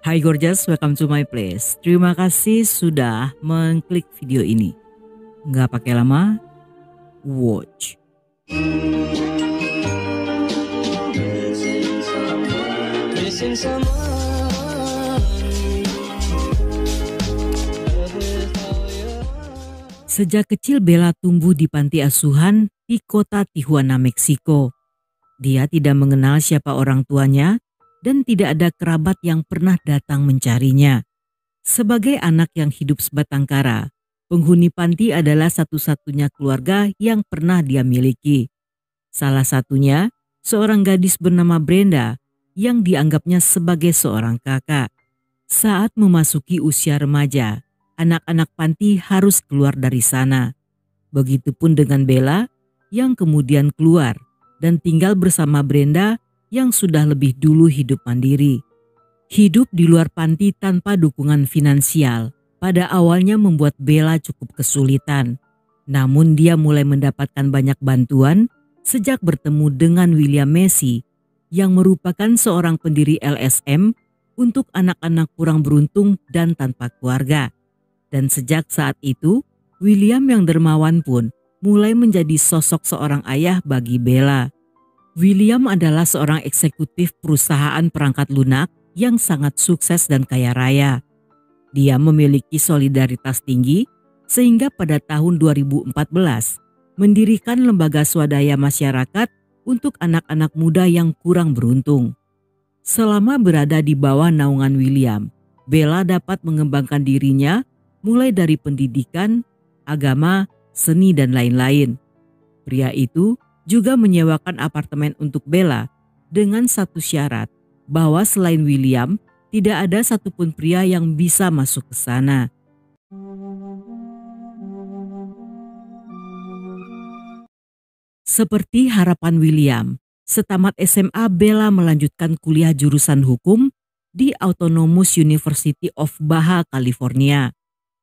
Hai Gorgeous, welcome to my place. Terima kasih sudah mengklik video ini. Nggak pakai lama, watch. Sejak kecil Bella tumbuh di panti asuhan di kota Tijuana, Meksiko. Dia tidak mengenal siapa orang tuanya dan tidak ada kerabat yang pernah datang mencarinya. Sebagai anak yang hidup sebatang kara, penghuni panti adalah satu-satunya keluarga yang pernah dia miliki. Salah satunya, seorang gadis bernama Brenda yang dianggapnya sebagai seorang kakak. Saat memasuki usia remaja, anak-anak panti harus keluar dari sana. Begitupun dengan Bella yang kemudian keluar dan tinggal bersama Brenda yang sudah lebih dulu hidup mandiri. Hidup di luar panti tanpa dukungan finansial pada awalnya membuat Bella cukup kesulitan. Namun dia mulai mendapatkan banyak bantuan sejak bertemu dengan William Messi yang merupakan seorang pendiri LSM untuk anak-anak kurang beruntung dan tanpa keluarga. Dan sejak saat itu, William yang dermawan pun mulai menjadi sosok seorang ayah bagi Bella. William adalah seorang eksekutif perusahaan perangkat lunak yang sangat sukses dan kaya raya. Dia memiliki solidaritas tinggi sehingga pada tahun 2014 mendirikan lembaga swadaya masyarakat untuk anak-anak muda yang kurang beruntung. Selama berada di bawah naungan William, Bella dapat mengembangkan dirinya mulai dari pendidikan, agama, seni dan lain-lain. Pria itu juga menyewakan apartemen untuk Bella dengan satu syarat bahwa selain William tidak ada satupun pria yang bisa masuk ke sana. Seperti harapan William, setamat SMA Bella melanjutkan kuliah jurusan hukum di Autonomous University of Baja California.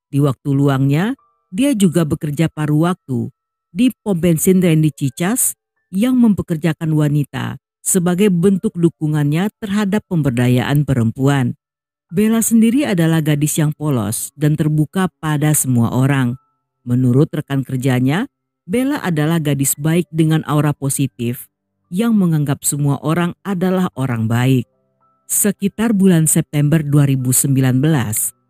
Di waktu luangnya, dia juga bekerja paruh waktu di pom bensin Randy Cicas yang mempekerjakan wanita sebagai bentuk dukungannya terhadap pemberdayaan perempuan. Bella sendiri adalah gadis yang polos dan terbuka pada semua orang. Menurut rekan kerjanya, Bella adalah gadis baik dengan aura positif yang menganggap semua orang adalah orang baik. Sekitar bulan September 2019,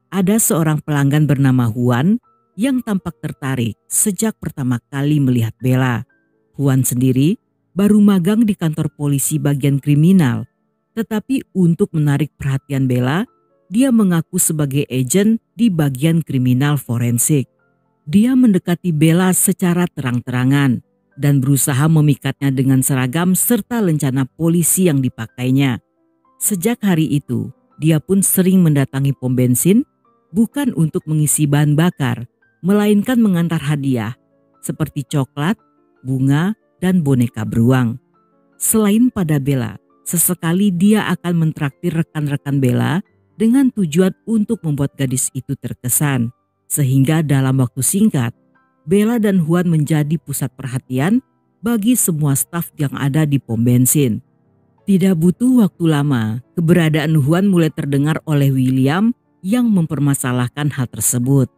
ada seorang pelanggan bernama Juan yang tampak tertarik sejak pertama kali melihat Bella. Juan sendiri baru magang di kantor polisi bagian kriminal, tetapi untuk menarik perhatian Bella, dia mengaku sebagai agen di bagian kriminal forensik. Dia mendekati Bella secara terang-terangan dan berusaha memikatnya dengan seragam serta lencana polisi yang dipakainya. Sejak hari itu, dia pun sering mendatangi pom bensin bukan untuk mengisi bahan bakar, melainkan mengantar hadiah seperti coklat, bunga, dan boneka beruang. Selain pada Bella, sesekali dia akan mentraktir rekan-rekan Bella dengan tujuan untuk membuat gadis itu terkesan. Sehingga dalam waktu singkat, Bella dan Juan menjadi pusat perhatian bagi semua staf yang ada di pom bensin. Tidak butuh waktu lama, keberadaan Juan mulai terdengar oleh William yang mempermasalahkan hal tersebut.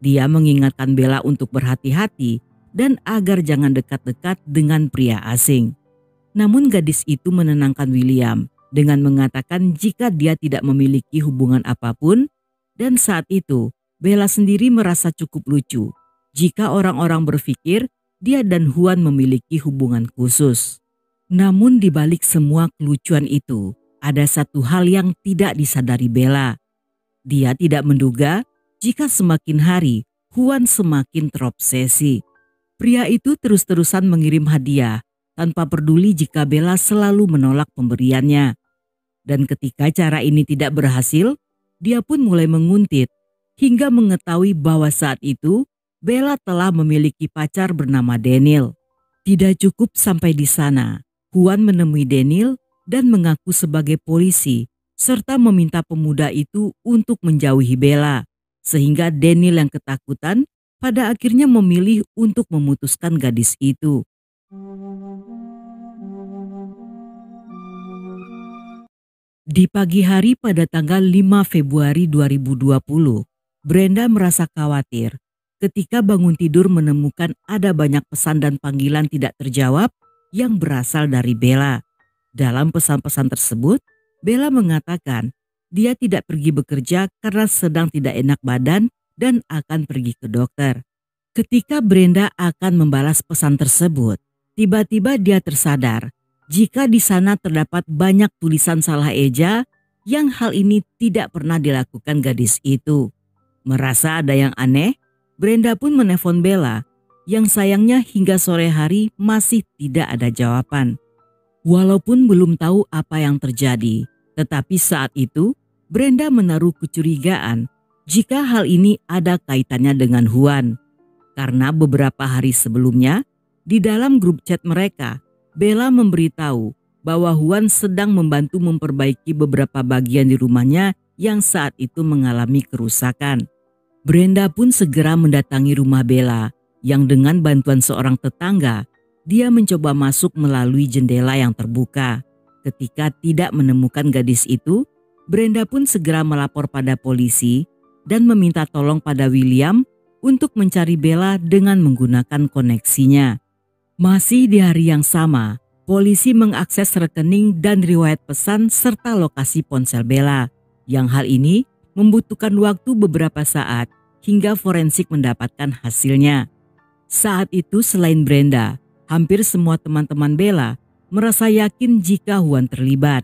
Dia mengingatkan Bella untuk berhati-hati dan agar jangan dekat-dekat dengan pria asing. Namun gadis itu menenangkan William dengan mengatakan jika dia tidak memiliki hubungan apapun, dan saat itu Bella sendiri merasa cukup lucu jika orang-orang berpikir dia dan Juan memiliki hubungan khusus. Namun di balik semua kelucuan itu, ada satu hal yang tidak disadari Bella. Dia tidak menduga jika semakin hari Juan semakin terobsesi. Pria itu terus-terusan mengirim hadiah tanpa peduli jika Bella selalu menolak pemberiannya. Dan ketika cara ini tidak berhasil, dia pun mulai menguntit hingga mengetahui bahwa saat itu Bella telah memiliki pacar bernama Daniel. Tidak cukup sampai di sana, Juan menemui Daniel dan mengaku sebagai polisi serta meminta pemuda itu untuk menjauhi Bella. Sehingga Daniel yang ketakutan pada akhirnya memilih untuk memutuskan gadis itu. Di pagi hari pada tanggal 5 Februari 2020, Brenda merasa khawatir ketika bangun tidur menemukan ada banyak pesan dan panggilan tidak terjawab yang berasal dari Bella. Dalam pesan-pesan tersebut, Bella mengatakan dia tidak pergi bekerja karena sedang tidak enak badan dan akan pergi ke dokter. Ketika Brenda akan membalas pesan tersebut, tiba-tiba dia tersadar jika di sana terdapat banyak tulisan salah eja yang hal ini tidak pernah dilakukan gadis itu. Merasa ada yang aneh, Brenda pun menelpon Bella yang sayangnya hingga sore hari masih tidak ada jawaban. Walaupun belum tahu apa yang terjadi, tetapi saat itu Brenda menaruh kecurigaan jika hal ini ada kaitannya dengan Juan. Karena beberapa hari sebelumnya, di dalam grup chat mereka, Bella memberitahu bahwa Juan sedang membantu memperbaiki beberapa bagian di rumahnya yang saat itu mengalami kerusakan. Brenda pun segera mendatangi rumah Bella yang dengan bantuan seorang tetangga, dia mencoba masuk melalui jendela yang terbuka. Ketika tidak menemukan gadis itu, Brenda pun segera melapor pada polisi dan meminta tolong pada William untuk mencari Bella dengan menggunakan koneksinya. Masih di hari yang sama, polisi mengakses rekening dan riwayat pesan serta lokasi ponsel Bella, yang hal ini membutuhkan waktu beberapa saat hingga forensik mendapatkan hasilnya. Saat itu selain Brenda, hampir semua teman-teman Bella merasa yakin jika Juan terlibat.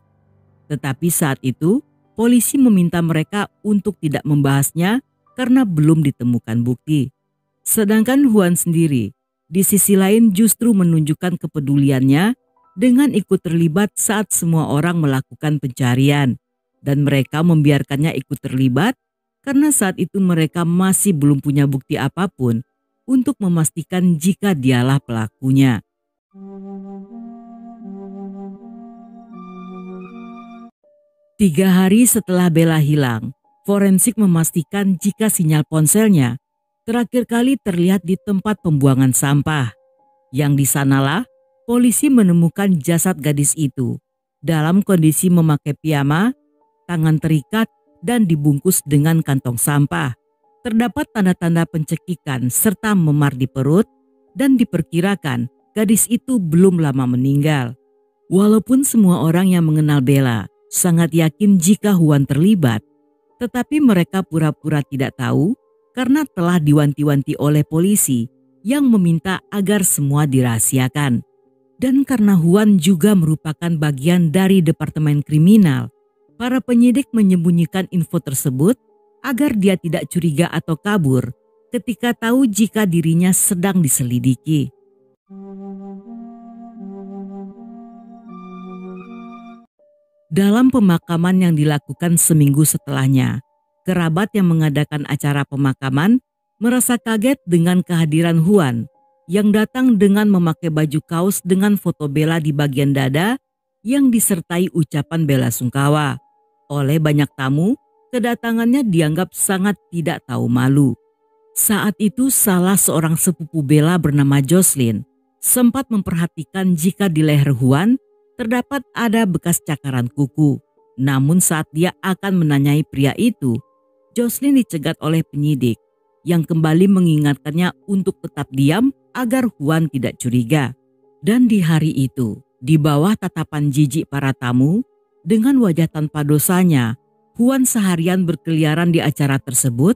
Tetapi saat itu, polisi meminta mereka untuk tidak membahasnya karena belum ditemukan bukti. Sedangkan Juan sendiri, di sisi lain justru menunjukkan kepeduliannya dengan ikut terlibat saat semua orang melakukan pencarian. Dan mereka membiarkannya ikut terlibat karena saat itu mereka masih belum punya bukti apapun untuk memastikan jika dialah pelakunya. Tiga hari setelah Bella hilang, forensik memastikan jika sinyal ponselnya terakhir kali terlihat di tempat pembuangan sampah. Yang di sanalah polisi menemukan jasad gadis itu dalam kondisi memakai piyama, tangan terikat dan dibungkus dengan kantong sampah. Terdapat tanda-tanda pencekikan serta memar di perut dan diperkirakan gadis itu belum lama meninggal. Walaupun semua orang yang mengenal Bella sangat yakin jika Juan terlibat, tetapi mereka pura-pura tidak tahu karena telah diwanti-wanti oleh polisi yang meminta agar semua dirahasiakan. Dan karena Juan juga merupakan bagian dari Departemen Kriminal, para penyidik menyembunyikan info tersebut agar dia tidak curiga atau kabur ketika tahu jika dirinya sedang diselidiki. Dalam pemakaman yang dilakukan seminggu setelahnya, kerabat yang mengadakan acara pemakaman merasa kaget dengan kehadiran Juan yang datang dengan memakai baju kaos dengan foto Bella di bagian dada yang disertai ucapan bela sungkawa. Oleh banyak tamu, kedatangannya dianggap sangat tidak tahu malu. Saat itu salah seorang sepupu Bella bernama Jocelyn sempat memperhatikan jika di leher Juan terdapat ada bekas cakaran kuku. Namun saat dia akan menanyai pria itu, Jocelyn dicegat oleh penyidik yang kembali mengingatkannya untuk tetap diam agar Juan tidak curiga. Dan di hari itu, di bawah tatapan jijik para tamu, dengan wajah tanpa dosanya, Juan seharian berkeliaran di acara tersebut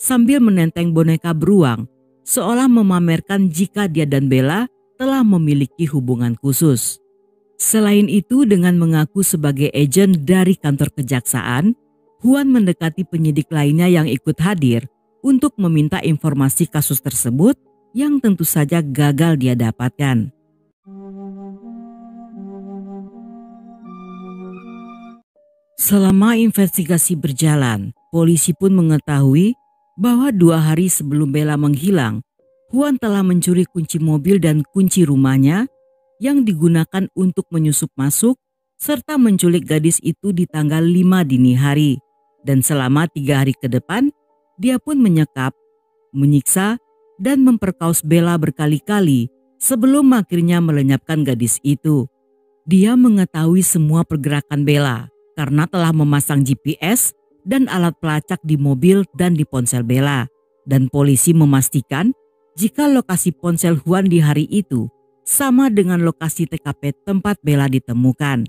sambil menenteng boneka beruang, seolah memamerkan jika dia dan Bella telah memiliki hubungan khusus. Selain itu, dengan mengaku sebagai agen dari kantor kejaksaan, Juan mendekati penyidik lainnya yang ikut hadir untuk meminta informasi kasus tersebut yang tentu saja gagal dia dapatkan. Selama investigasi berjalan, polisi pun mengetahui bahwa 2 hari sebelum Bella menghilang, Juan telah mencuri kunci mobil dan kunci rumahnya yang digunakan untuk menyusup masuk serta menculik gadis itu di tanggal 5 dini hari. Dan selama 3 hari ke depan, dia pun menyekap, menyiksa, dan memperkaos Bella berkali-kali sebelum akhirnya melenyapkan gadis itu. Dia mengetahui semua pergerakan Bella karena telah memasang GPS dan alat pelacak di mobil dan di ponsel Bella. Dan polisi memastikan jika lokasi ponsel Juan di hari itu sama dengan lokasi TKP tempat Bella ditemukan.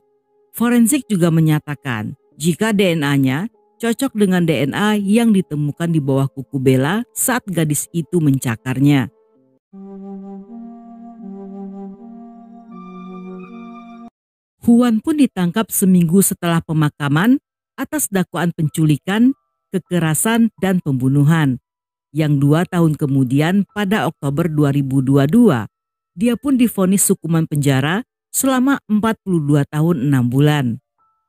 Forensik juga menyatakan jika DNA-nya cocok dengan DNA yang ditemukan di bawah kuku Bella saat gadis itu mencakarnya. Juan pun ditangkap seminggu setelah pemakaman atas dakwaan penculikan, kekerasan, dan pembunuhan. Yang 2 tahun kemudian pada Oktober 2022, dia pun divonis hukuman penjara selama 42 tahun 6 bulan.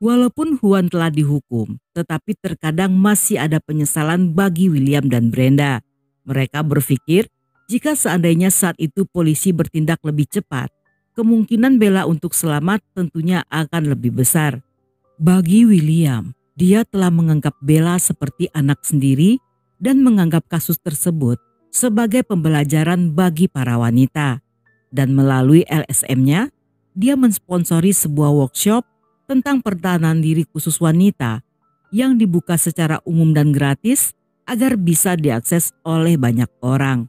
Walaupun Juan telah dihukum, tetapi terkadang masih ada penyesalan bagi William dan Brenda. Mereka berpikir jika seandainya saat itu polisi bertindak lebih cepat, kemungkinan Bella untuk selamat tentunya akan lebih besar. Bagi William, dia telah menganggap Bella seperti anak sendiri dan menganggap kasus tersebut sebagai pembelajaran bagi para wanita. Dan melalui LSM-nya, dia mensponsori sebuah workshop tentang pertahanan diri khusus wanita yang dibuka secara umum dan gratis agar bisa diakses oleh banyak orang.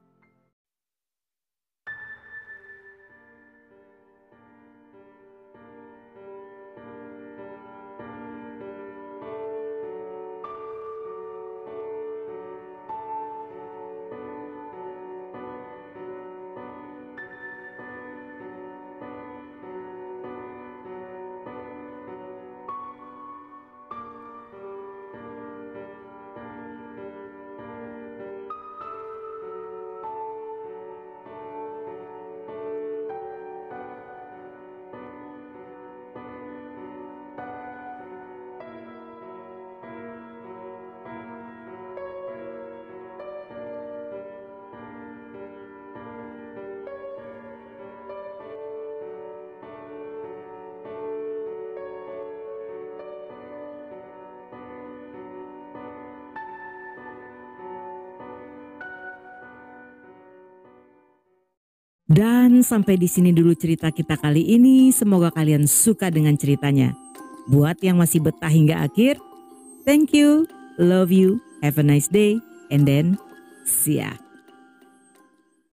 Dan sampai di sini dulu cerita kita kali ini. Semoga kalian suka dengan ceritanya. Buat yang masih betah hingga akhir, thank you, love you, have a nice day, and then see ya.